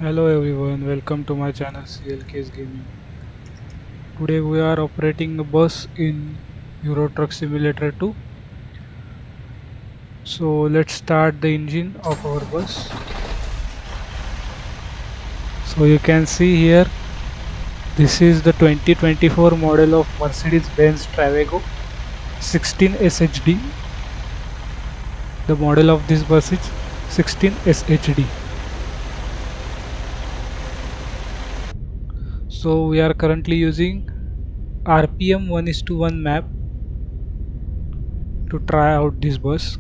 Hello everyone, welcome to my channel CLK'S Gaming. Today we are operating a bus in Euro Truck Simulator 2. So let's start the engine of our bus. So you can see here, this is the 2024 model of Mercedes-Benz Travego 16 SHD. The model of this bus is 16 SHD. So we are currently using RPM 1:1 map to try out this bus.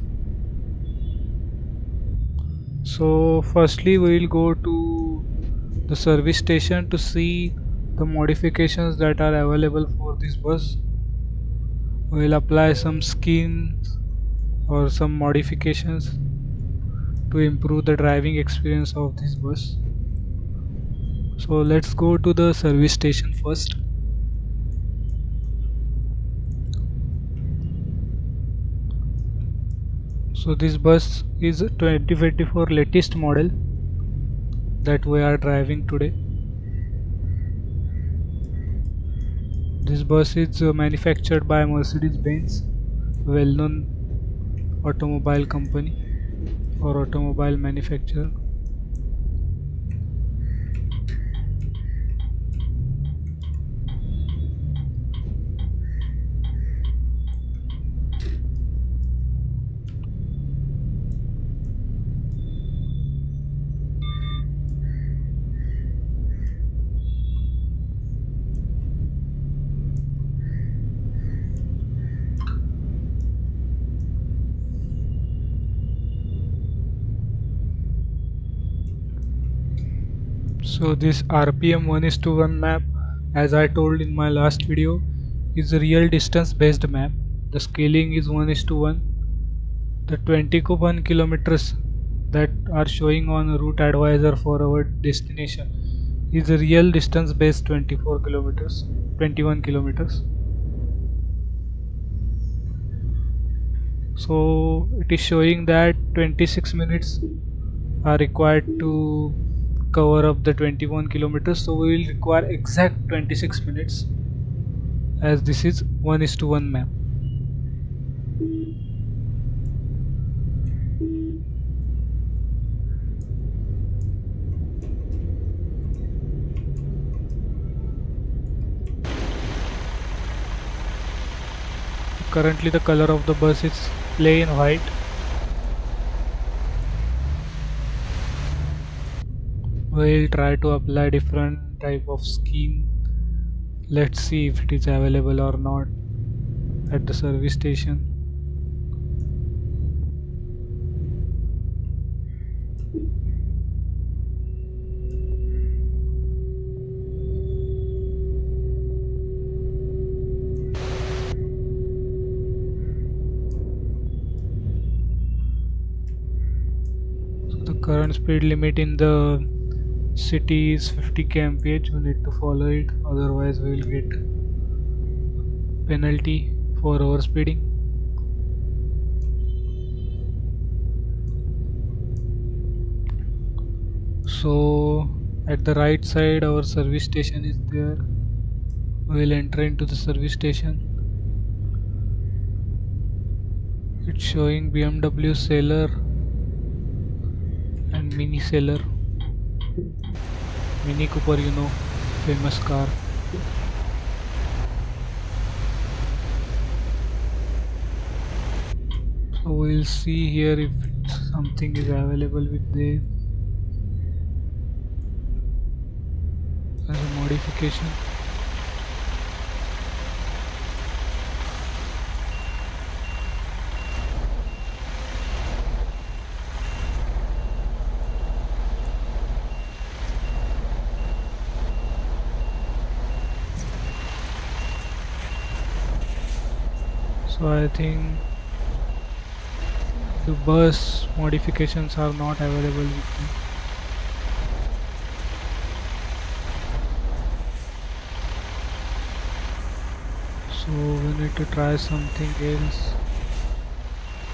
So firstly we will go to the service station to see the modifications that are available for this bus. We will apply some skins or some modifications to improve the driving experience of this bus. So let's go to the service station first. So this bus is a 2024 latest model that we are driving today. This bus is manufactured by Mercedes-Benz, well-known automobile company or automobile manufacturer. So this RPM 1:1 map, as I told in my last video, is a real distance based map. The scaling is 1:1. The 21 kilometers that are showing on route advisor for our destination is a real distance based 24 kilometers, 21 kilometers. So it is showing that 26 minutes are required to cover up the 21 kilometers, so we will require exact 26 minutes as this is 1:1 map. Currently the color of the bus is plain white. We'll try to apply different type of scheme. Let's see if it is available or not at the service station. So the current speed limit in the city is 50 kmph. We need to follow it, otherwise we will get penalty for overspeeding. So at the right side our service station is there. We will enter into the service station. It's showing BMW Sailor and Mini Sailor, Mini Cooper, you know, famous car. So we'll see here if something is available with this as a modification. So I think the bus modifications are not available with me. So we need to try something else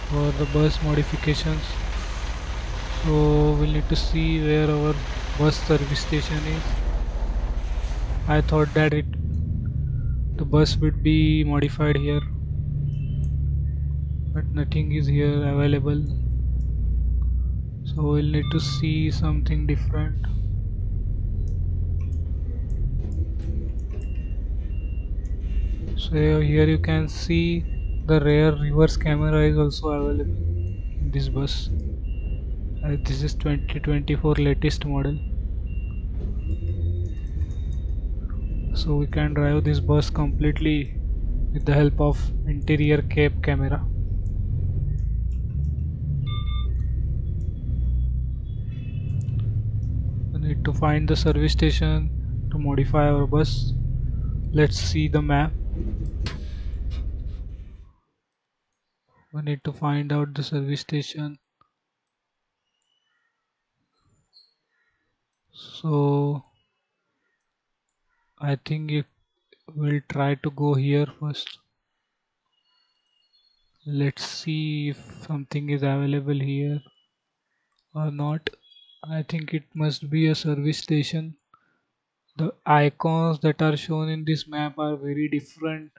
for the bus modifications. So we'll need to see where our bus service station is. I thought that the bus would be modified here, but nothing is here available. So we'll need to see something different. So here you can see the rear reverse camera is also available in this bus. This is 2024 latest model. So we can drive this bus completely with the help of interior cab camera. We need to find the service station to modify our bus. Let's see the map. We need to find out the service station. So I think it will try to go here first. Let's see if something is available here or not. I think it must be a service station. The icons that are shown in this map are very different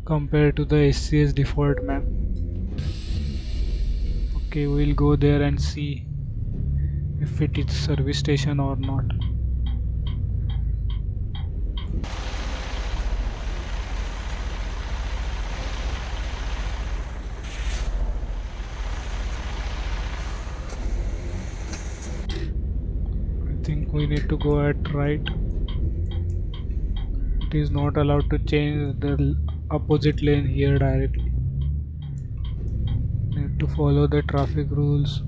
compared to the SCS default map. Okay, we'll go there and see if it is service station or not. I think we need to go at right. It is not allowed to change the opposite lane here directly. Need to follow the traffic rules.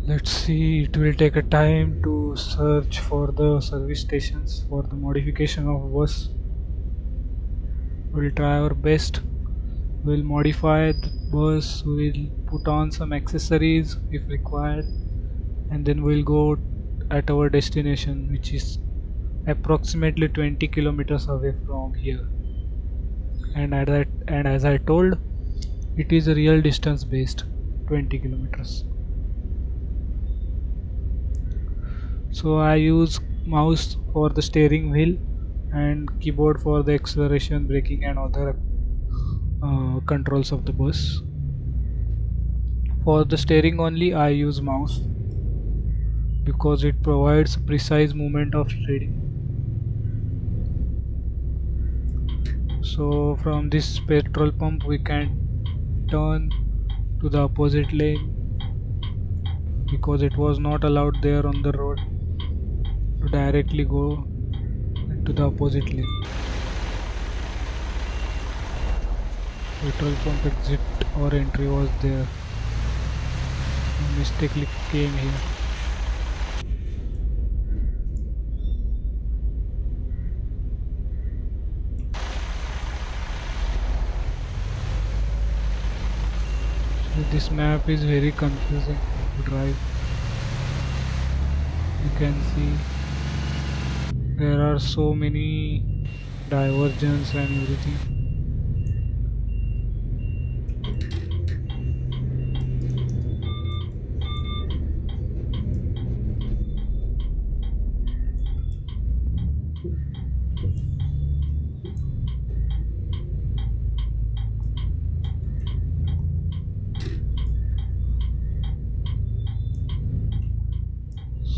Let's see, it will take a time to search for the service stations for the modification of bus. We'll try our best. We'll modify the bus, we'll put on some accessories if required, and then we'll go at our destination, which is approximately 20 kilometers away from here. And as I told, it is a real distance based 20 kilometers. So I use mouse for the steering wheel and keyboard for the acceleration, braking and other controls of the bus. For the steering only I use mouse because it provides precise movement of steering. So from this petrol pump we can turn to the opposite lane because it was not allowed there on the road to directly go into the opposite lane. Petrol pump exit or entry was there. I mistakenly came here. So this map is very confusing to drive. You can see there are so many diversions and everything.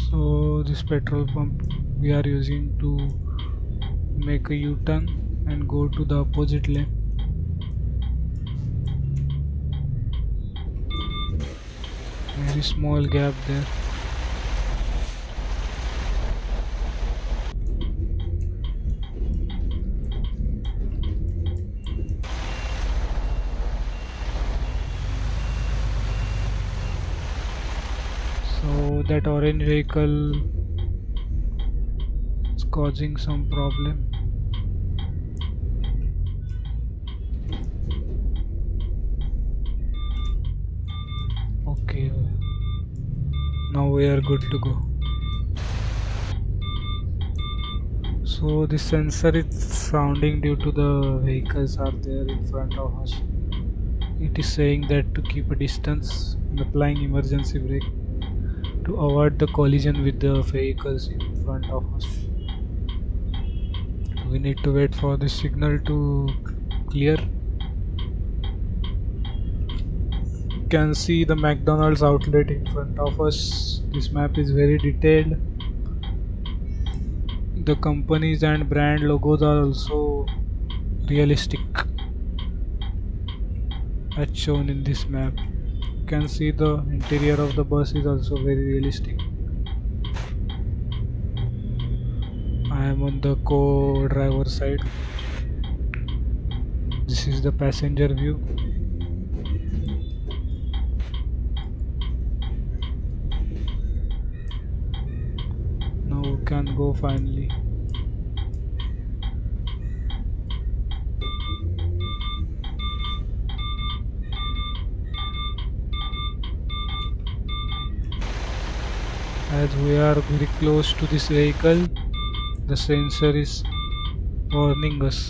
So this petrol pump we are using to make a U-turn and go to the opposite lane. Very small gap there. So that orange vehicle is causing some problem. Okay, Now we are good to go. So the sensor is sounding due to the vehicles are there in front of us. It is saying that to keep a distance and applying emergency brake to avoid the collision with the vehicles in front of us. We need to wait for the signal to clear. You can see the McDonald's outlet in front of us. This map is very detailed. The companies and brand logos are also realistic as shown in this map. You can see the interior of the bus is also very realistic. I am on the co-driver side. This is the passenger view. Now we can go finally. As we are very close to this vehicle, the sensor is warning us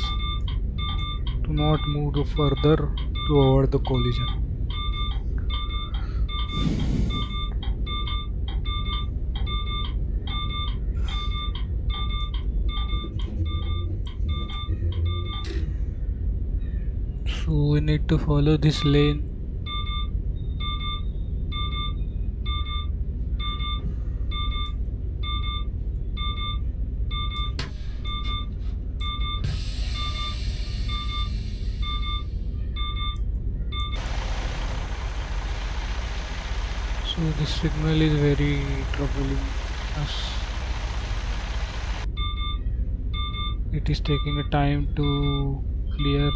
to not move further to avoid the collision. So we need to follow this lane. So this signal is very troubling us. It is taking a time to clear.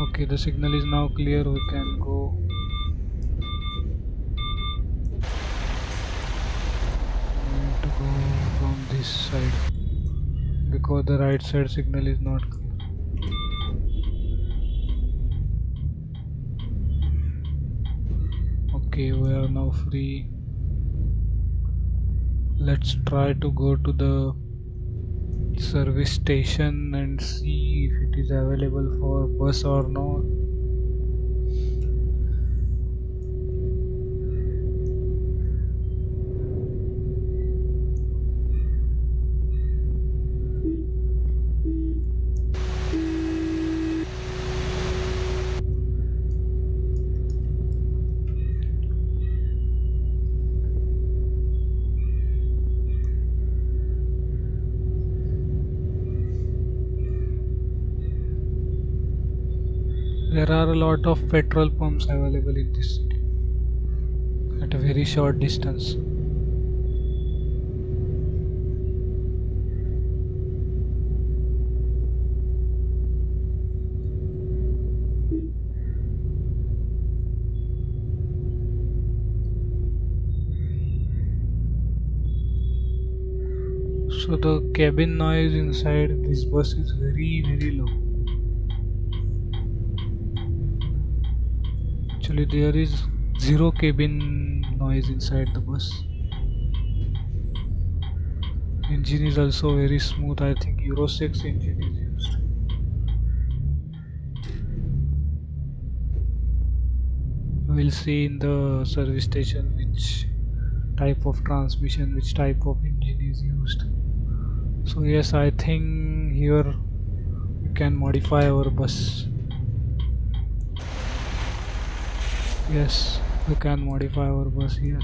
Okay, the signal is now clear. We can go. We need to go from this side because the right side signal is not clear. Okay, we are now free. Let's try to go to the service station and see if it is available for bus or not. There are a lot of petrol pumps available in this city at a very short distance. So the cabin noise inside this bus is very low. Actually there is zero cabin noise inside the bus. Engine is also very smooth. I think Euro 6 engine is used. We'll see in the service station which type of transmission, which type of engine is used. So yes, I think here we can modify our bus. Yes, we can modify our bus here.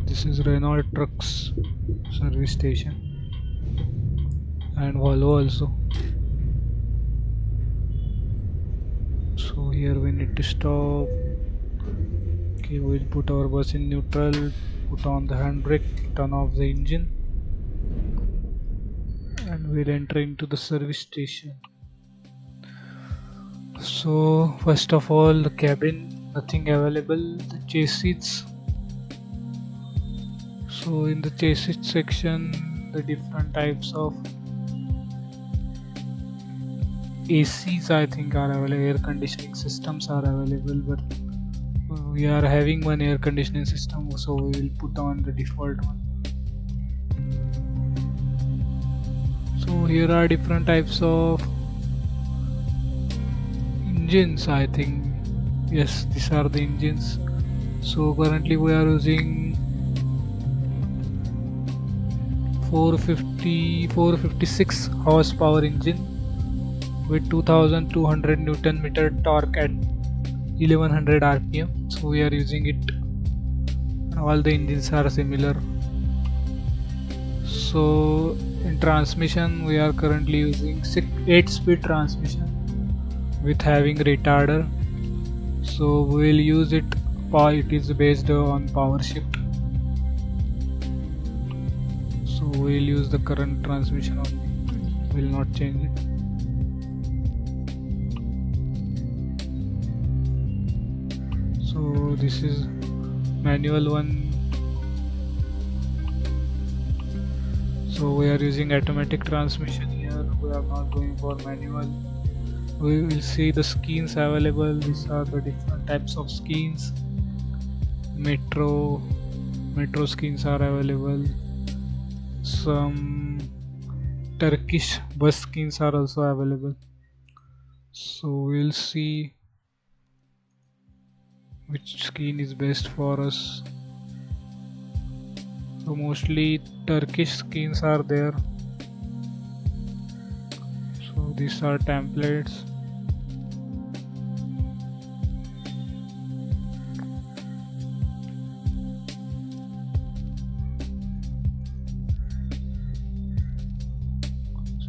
This is Renault Trucks service station and Volvo also. So here we need to stop. Okay, we'll put our bus in neutral, put on the handbrake, turn off the engine, and we'll enter into the service station. So first of all, the cabin, nothing available. The chassis. So in the chassis section, the different types of ACs I think are available, air conditioning systems are available, but we are having one air conditioning system, so we will put on the default one. So here are different types of engines, I think. Yes, these are the engines. So currently we are using 456 horsepower engine with 2200 Newton meter torque at 1100 RPM. So we are using it, and all the engines are similar. So in transmission we are currently using 8-speed transmission with having retarder. So we will use it. It is based on power shift. So we will use the current transmission only. Will not change it. So this is manual one. So we are using automatic transmission here. We are not going for manual. We will see the skins available. These are the different types of skins. Metro skins are available. Some Turkish bus skins are also available. So we'll see which skin is best for us. So mostly Turkish skins are there. So these are templates.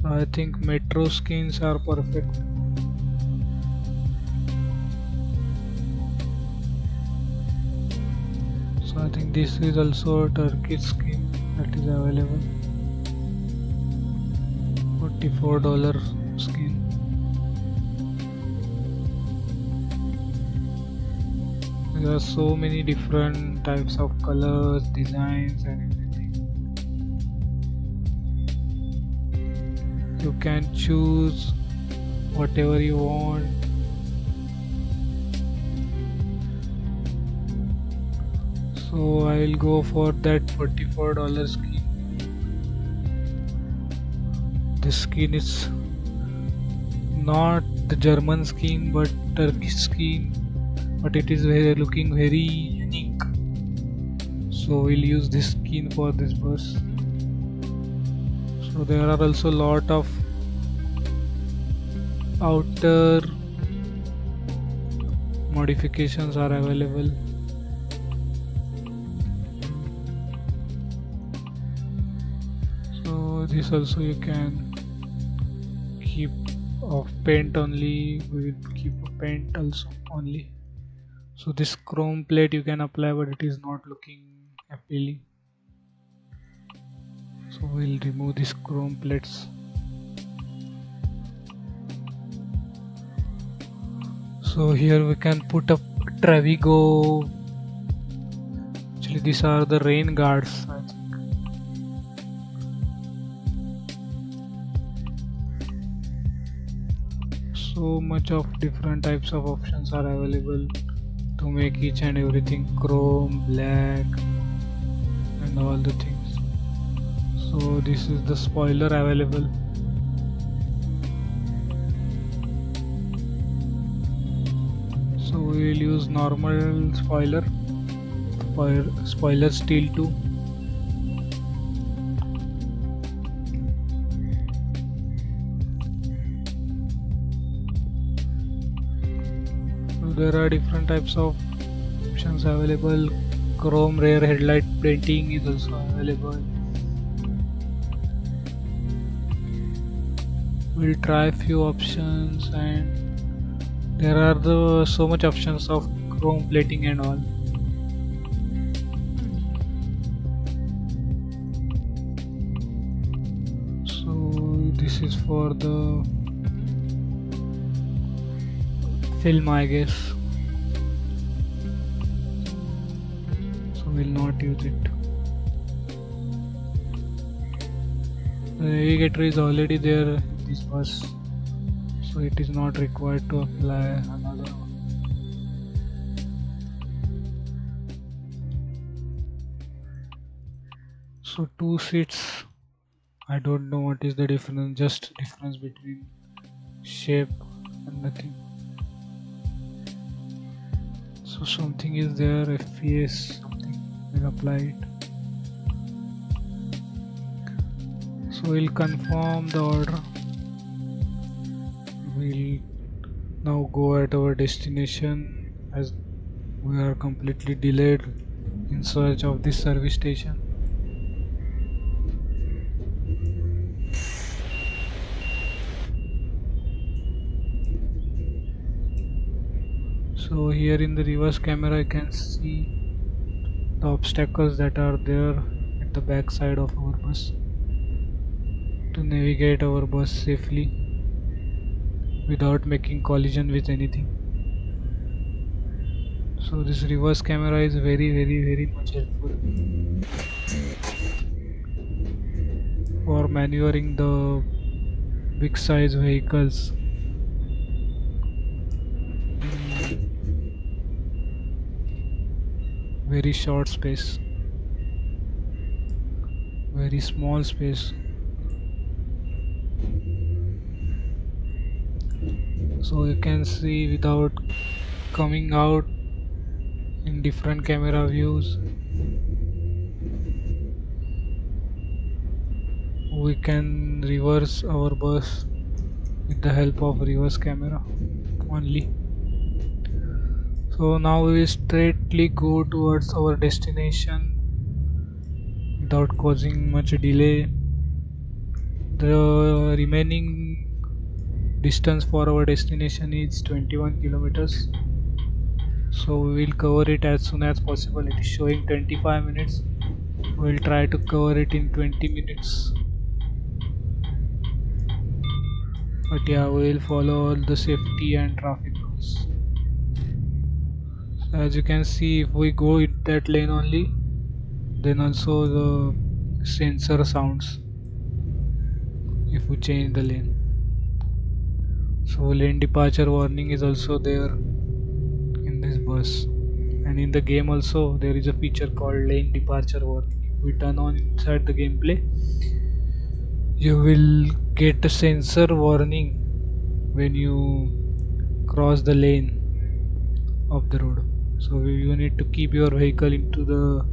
So I think metro skins are perfect. So I think this is also a Turkish skin that is available. $44 skin. There are so many different types of colors, designs and everything. You can choose whatever you want. So I will go for that $44 skin. This skin is not the German skin but Turkish skin, but it is looking very unique. So we'll use this skin for this bus. So there are also a lot of outer modifications are available. So this also you can keep of paint only. We will keep a paint also only. So this chrome plate you can apply, but it is not looking appealing. So we'll remove these chrome plates. So here we can put up Travego. Actually these are the rain guards, I think. So much of different types of options are available to make each and everything chrome, black and all the things. So this is the spoiler available. So we will use normal spoiler steel too. So there are different types of options available. Chrome rear headlight painting is also available. We'll try few options, and there are so much options of chrome plating and all. So this is for the film, I guess. So we'll not use it. The navigator is already there in this bus, so so it is not required to apply another one. So 2 seats, I don't know what is the difference, just difference between shape and nothing. So something is there, FPS, something, we'll apply it. So we'll confirm the order. We'll now go at our destination as we are completely delayed in search of this service station. So here in the reverse camera I can see the obstacles that are there at the back side of our bus to navigate our bus safely without making collision with anything. So this reverse camera is very much helpful for maneuvering the big size vehicles in very short space, very small space. So you can see without coming out in different camera views, we can reverse our bus with the help of reverse camera only. So now we will straightly go towards our destination without causing much delay. The remaining distance for our destination is 21 kilometers. So we will cover it as soon as possible. It is showing 25 minutes. We will try to cover it in 20 minutes. But yeah, we will follow all the safety and traffic rules. So as you can see, if we go in that lane only, then also the sensor sounds if we change the lane. So lane departure warning is also there in this bus, and in the game also there is a feature called lane departure warning. If we turn on inside the gameplay, you will get a sensor warning when you cross the lane of the road. So you need to keep your vehicle into the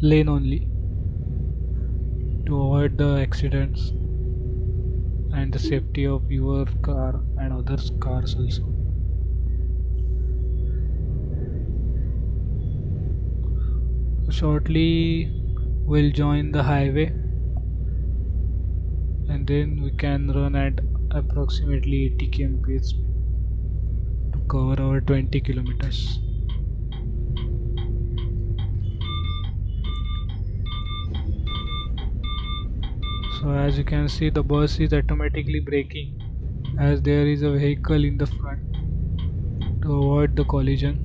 lane only to avoid the accidents and the safety of your car and others' cars also. Shortly we'll join the highway and then we can run at approximately 80 km/h to cover our 20 kilometers. So as you can see, the bus is automatically braking as there is a vehicle in the front to avoid the collision.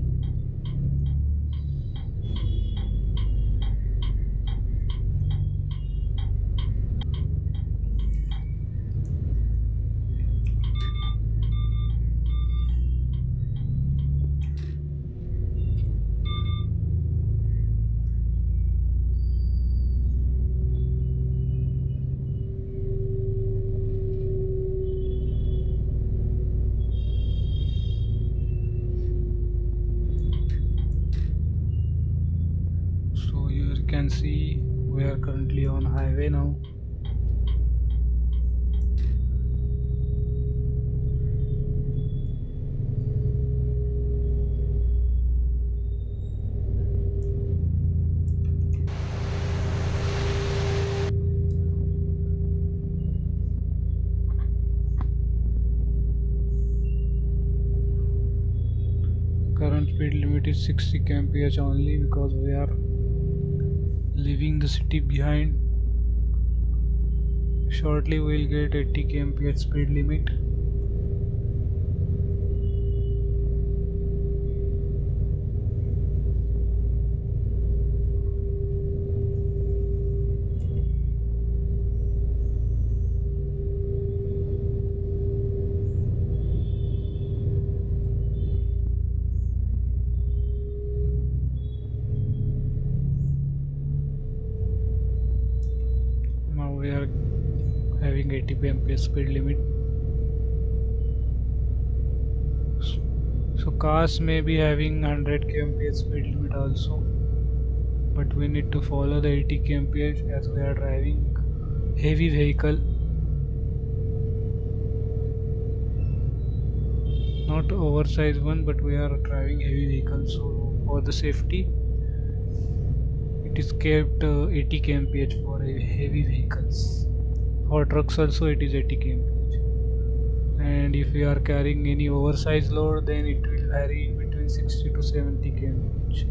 So here you can see we are currently on highway now. Current speed limit is 60 km/h only because we are leaving the city behind. Shortly we will get 80 km/h speed limit. having 80 mph speed limit. So cars may be having 100 kmph speed limit also, but we need to follow the 80 kmph as we are driving heavy vehicle, not oversized one, but we are driving heavy vehicle. So for the safety it is kept 80 kmph for heavy vehicles. For trucks also it is 80 kmph, and if we are carrying any oversized load then it will vary in between 60 to 70 kmph.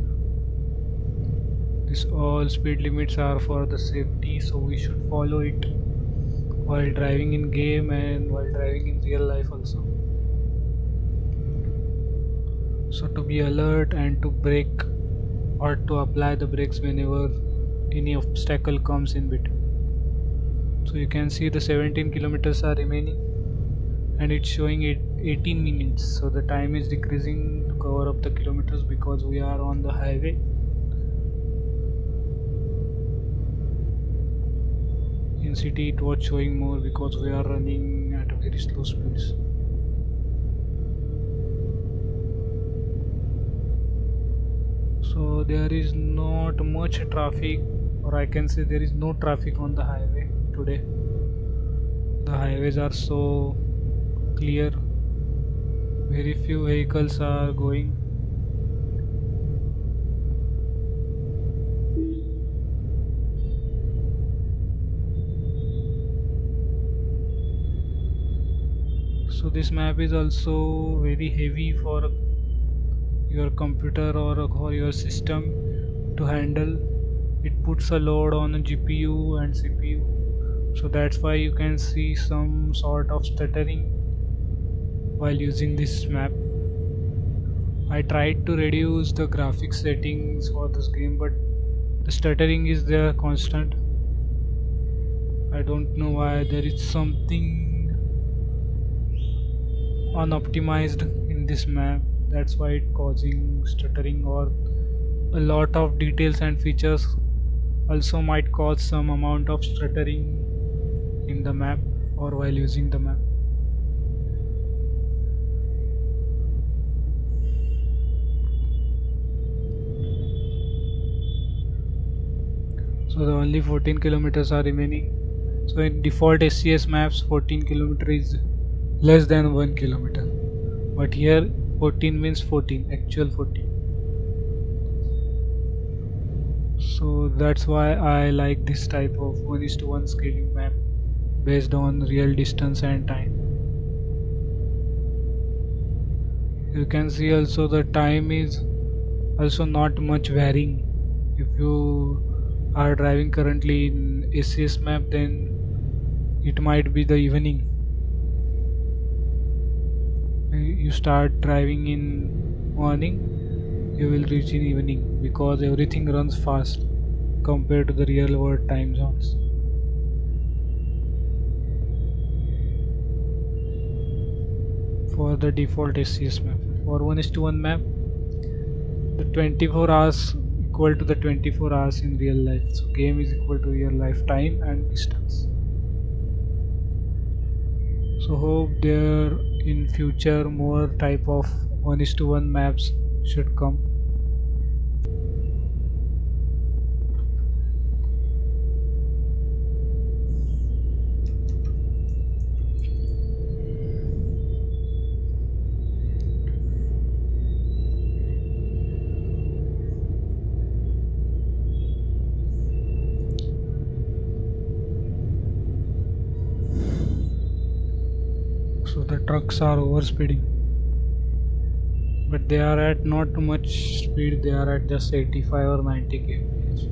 This all speed limits are for the safety, so we should follow it while driving in game and while driving in real life also. So to be alert and to brake or to apply the brakes whenever any obstacle comes in between. So you can see the 17 kilometers are remaining and it's showing it 18 minutes, so the time is decreasing to cover up the kilometers because we are on the highway. In city it was showing more because we are running at a very slow speeds. So there is not much traffic, or I can say there is no traffic on the highway today. The highways are so clear, very few vehicles are going. So this map is also very heavy for your computer or for your system to handle. It puts a load on a GPU and CPU, so that's why you can see some sort of stuttering while using this map. I tried to reduce the graphics settings for this game, but the stuttering is there constant. I don't know why. There is something unoptimized in this map, that's why it causing stuttering, or a lot of details and features also might cause some amount of stuttering in the map or while using the map. So the only 14 kilometers are remaining. So in default SCS maps 14 kilometers is less than 1 kilometer, but here 14 means 14, actual 14. So that's why I like this type of 1:1 scaling map based on real distance and time. You can see also the time is also not much varying. If you are driving currently in ACS map, then it might be the evening. You start driving in morning, you will reach in evening because everything runs fast compared to the real world time zones. For the default SCS map, for 1:1 map, the 24 hours equal to the 24 hours in real life. So game is equal to real life time and distance. So hope there in future more type of 1:1 maps should come. So the trucks are overspeeding, but they are at not too much speed, they are at just 85 or 90 kmph.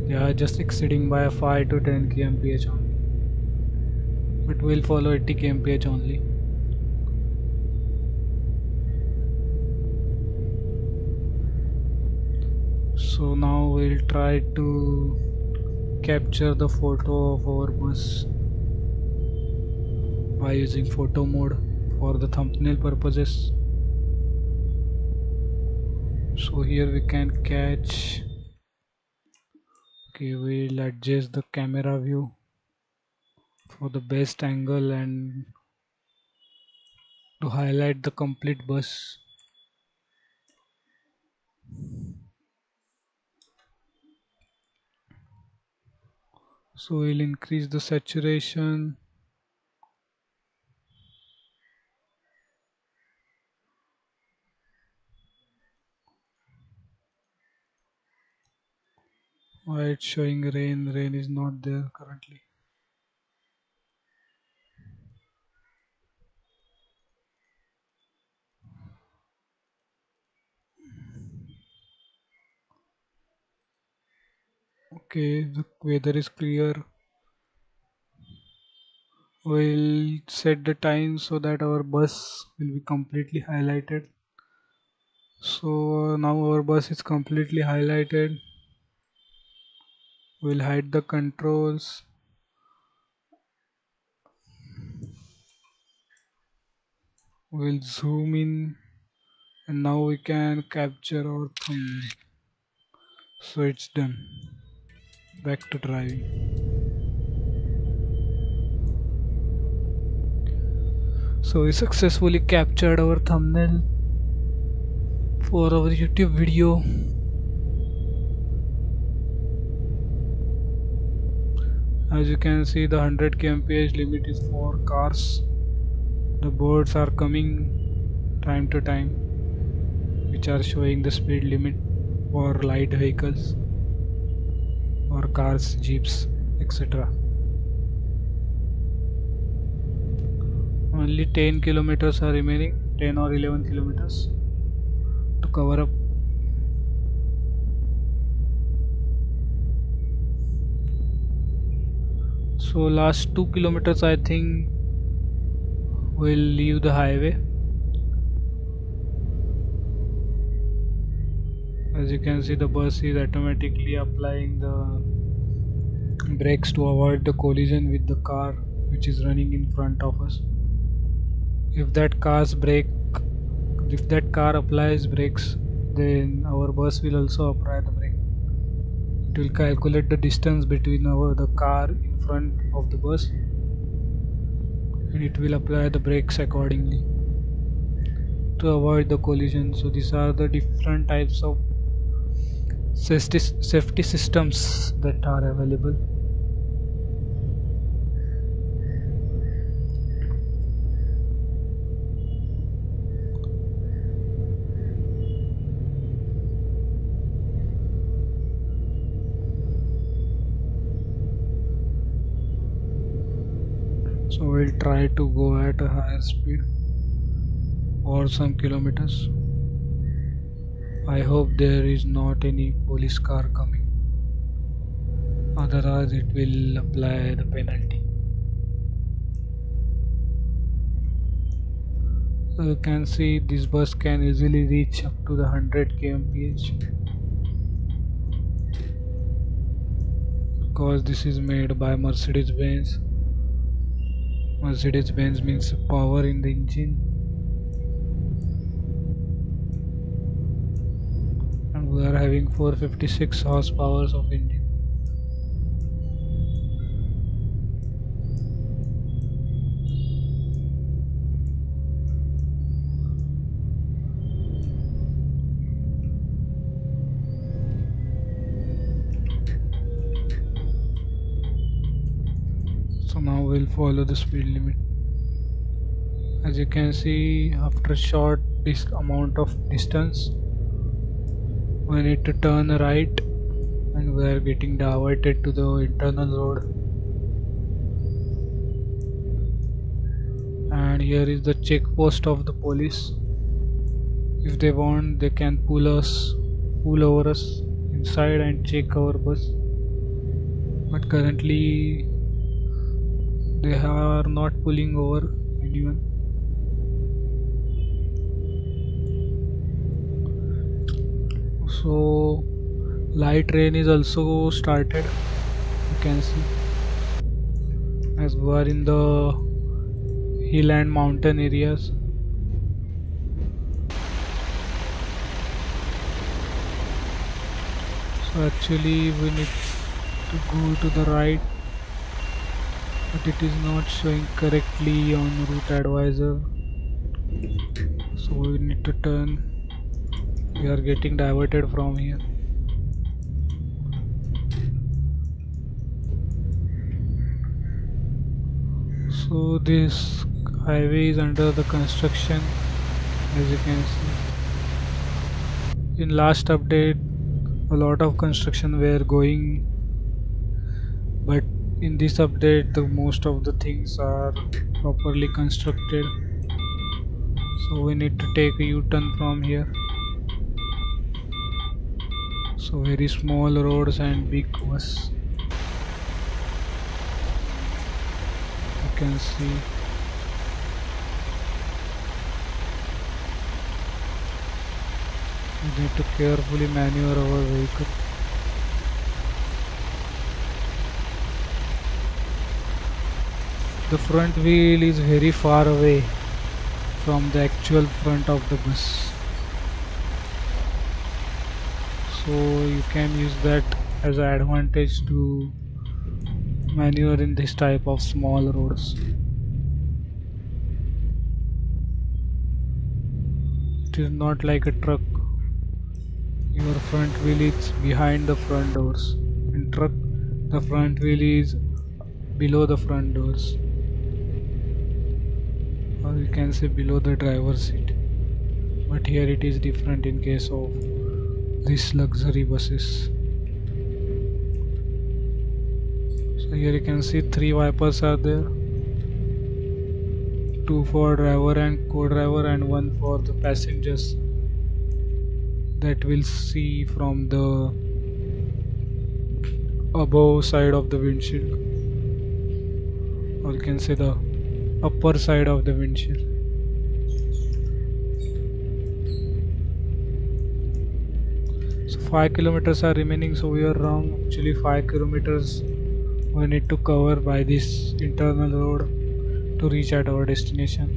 They are just exceeding by 5 to 10 kmph only, but we'll follow 80 kmph only. So now we'll try to capture the photo of our bus by using photo mode for the thumbnail purposes. So here we can catch. Okay, we'll adjust the camera view for the best angle and to highlight the complete bus. So we'll increase the saturation. Why it's showing rain? Rain is not there currently. Okay, the weather is clear. We'll set the time so that our bus will be completely highlighted. So now our bus is completely highlighted. We'll hide the controls. We'll zoom in and now we can capture our thumbnail. So it's done. Back to driving. So we successfully captured our thumbnail for our YouTube video. As you can see, the 100 kmph limit is for cars. The boards are coming time to time, which are showing the speed limit for light vehicles or cars, jeeps, etc. Only 10 kilometers are remaining, 10 or 11 kilometers to cover up. So last 2 kilometers I think we'll leave the highway. As you can see, the bus is automatically applying the brakes to avoid the collision with the car which is running in front of us. If that car applies brakes, then our bus will also apply the brake. It will calculate the distance between the car in front of the bus and it will apply the brakes accordingly to avoid the collision. So these are the different types of safety systems that are available. So we'll try to go at a higher speed or some kilometers. I hope there is not any police car coming, otherwise it will apply the penalty. So you can see this bus can easily reach up to the 100 kmph because this is made by Mercedes-Benz. Mercedes-Benz means power in the engine, and we are having 456 horsepower of engine. So now we'll follow the speed limit. As you can see, after short this amount of distance, we need to turn right and we are getting diverted to the internal road. And here is the check post of the police. If they want, they can pull over us inside and check our bus. But currently they are not pulling over anyone. So light rain is also started, you can see, as we are in the hill and mountain areas. So actually we need to go to the right but it is not showing correctly on route advisor, so we need to turn. We are getting diverted from here. So this highway is under the construction, as you can see. In last update a lot of construction were going, but in this update the most of the things are properly constructed, so we need to take a U-turn from here. So very small roads and big bus, you can see. We need to carefully maneuver our vehicle. The front wheel is very far away from the actual front of the bus, so you can use that as an advantage to maneuver in this type of small roads. It is not like a truck. Your front wheel is behind the front doors. In truck, the front wheel is below the front doors, or you can say below the driver's seat. But here it is different in case of these luxury buses. So here you can see 3 wipers are there. 2 for driver and co-driver, and 1 for the passengers that will see from the above side of the windshield, or you can say the upper side of the windshield. So 5 kilometers are remaining, so we are wrong. Actually 5 kilometers we need to cover by this internal road to reach at our destination.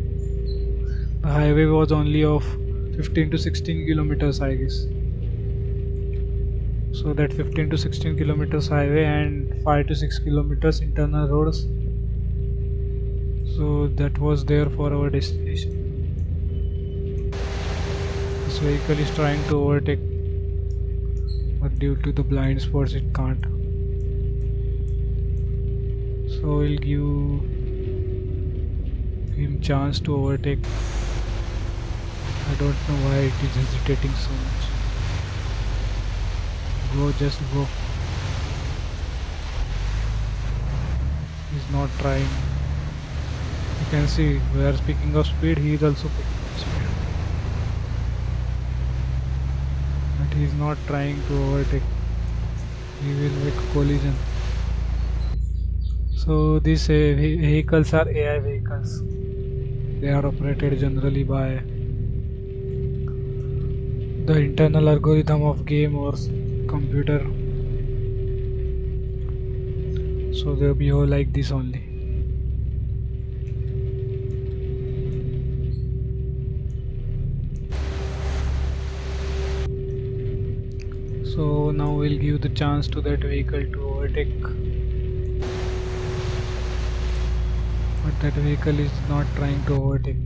The highway was only of 15 to 16 kilometers, I guess. So that 15 to 16 kilometers highway and 5 to 6 kilometers internal roads. So that was there for our destination. This vehicle is trying to overtake, but due to the blind spots it can't. So we'll give him chance to overtake. I don't know why it is hesitating so much. Go, just go. He's not trying. You can see we are speaking of speed, he is also picking up speed. But he is not trying to overtake. He will make a collision. So these vehicles are AI vehicles. They are operated generally by the internal algorithm of game or computer. So they behave like this only. So now we'll give the chance to that vehicle to overtake, but that vehicle is not trying to overtake.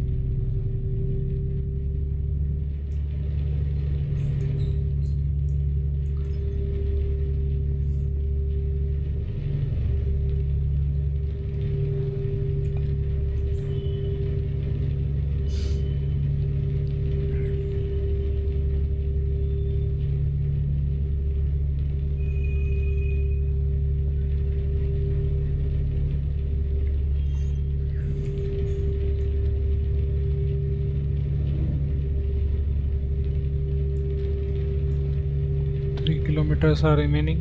Kilometers are remaining.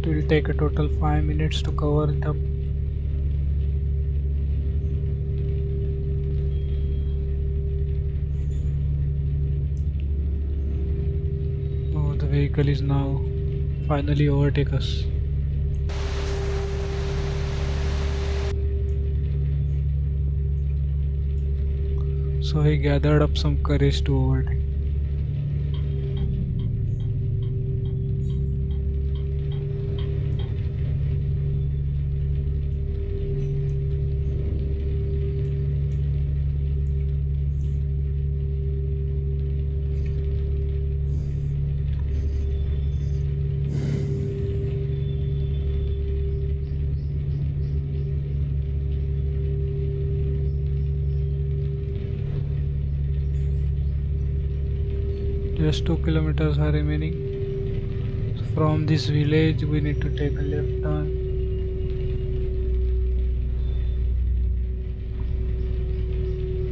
It will take a total 5 minutes to cover it up. Oh, the vehicle is now finally overtake us. So he gathered up some courage to overtake. Just 2 kilometers are remaining. So from this village we need to take a left turn.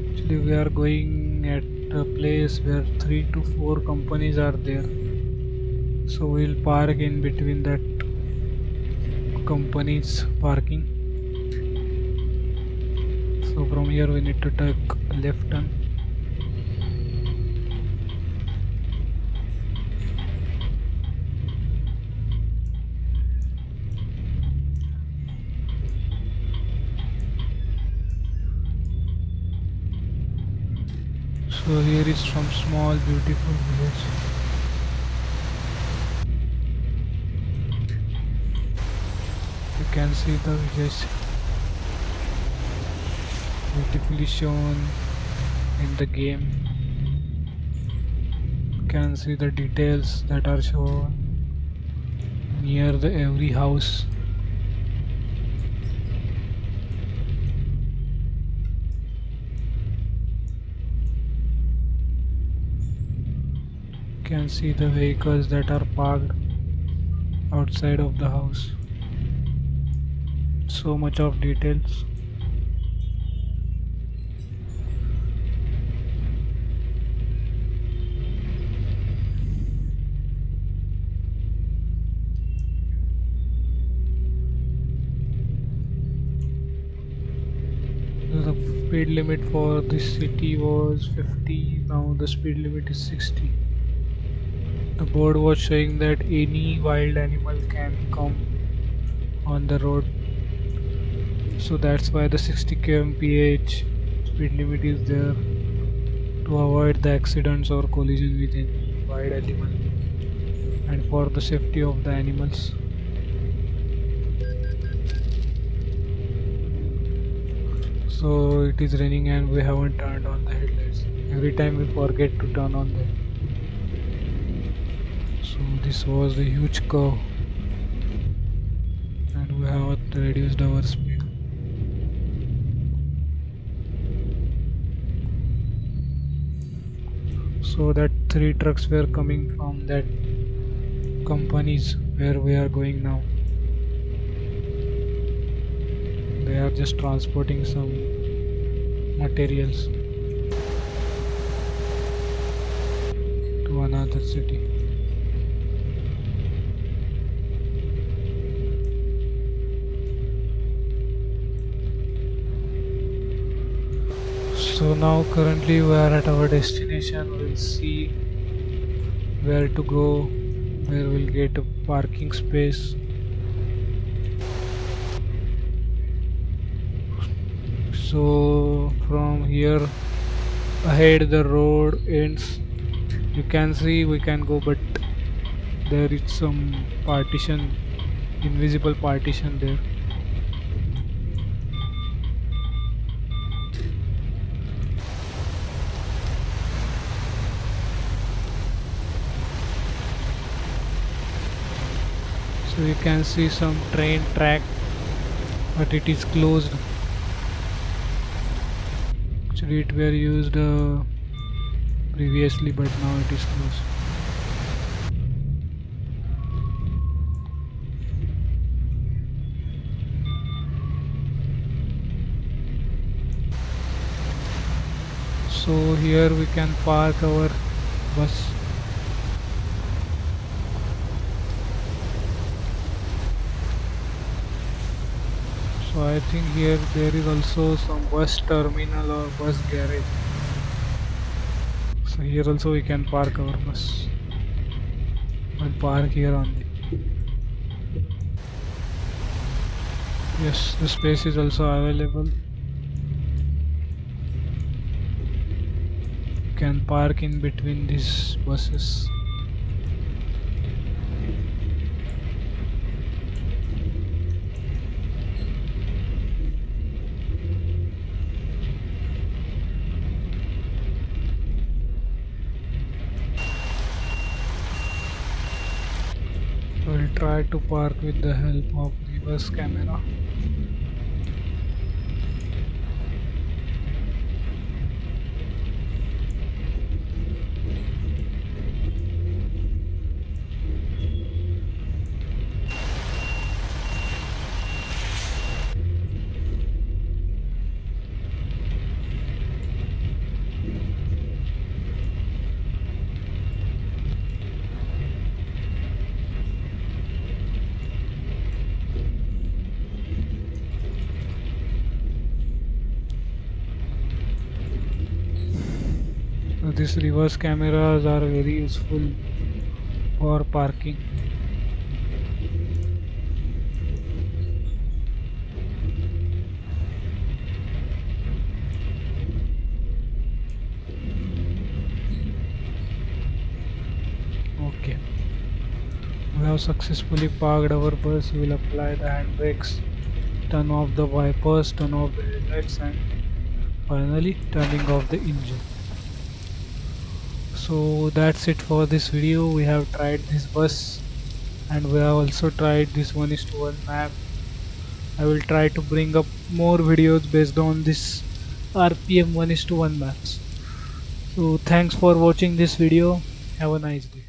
Actually we are going at a place where 3 to 4 companies are there. So we'll park in between that companies parking. So from here we need to take a left turn. So here is some small beautiful village. You can see the village beautifully shown in the game. You can see the details that are shown near the every house. You can see the vehicles that are parked outside of the house. So much of details. The speed limit for this city was 50, now the speed limit is 60. The board was showing that any wild animal can come on the road, so that's why the 60 km/h speed limit is there, to avoid the accidents or collision with any wild animal and for the safety of the animals. So it is raining and we haven't turned on the headlights. Every time we forget to turn on them. So this was a huge curve and we have reduced our speed. So that 3 trucks were coming from that companies where we are going now. They are just transporting some materials to another city. So now currently we are at our destination. We'll see where to go, where we'll get a parking space. So from here ahead the road ends. You can see we can go, but there is some partition, invisible partition there. So you can see some train track, but it is closed. Actually it were used previously, but now it is closed. So here we can park our bus. So I think here there is also some bus terminal or bus garage. So here also we can park our bus. We'll park here only. Yes, the space is also available. You can park in between these buses. We'll try to park with the help of the bus camera. These reverse cameras are very useful for parking. Okay, we have successfully parked our bus. We will apply the handbrakes, turn off the wipers, turn off the headlights, and finally turning off the engine. So that's it for this video. We have tried this bus and we have also tried this 1:1 map. I will try to bring up more videos based on this RPM 1:1 maps. So thanks for watching this video. Have a nice day.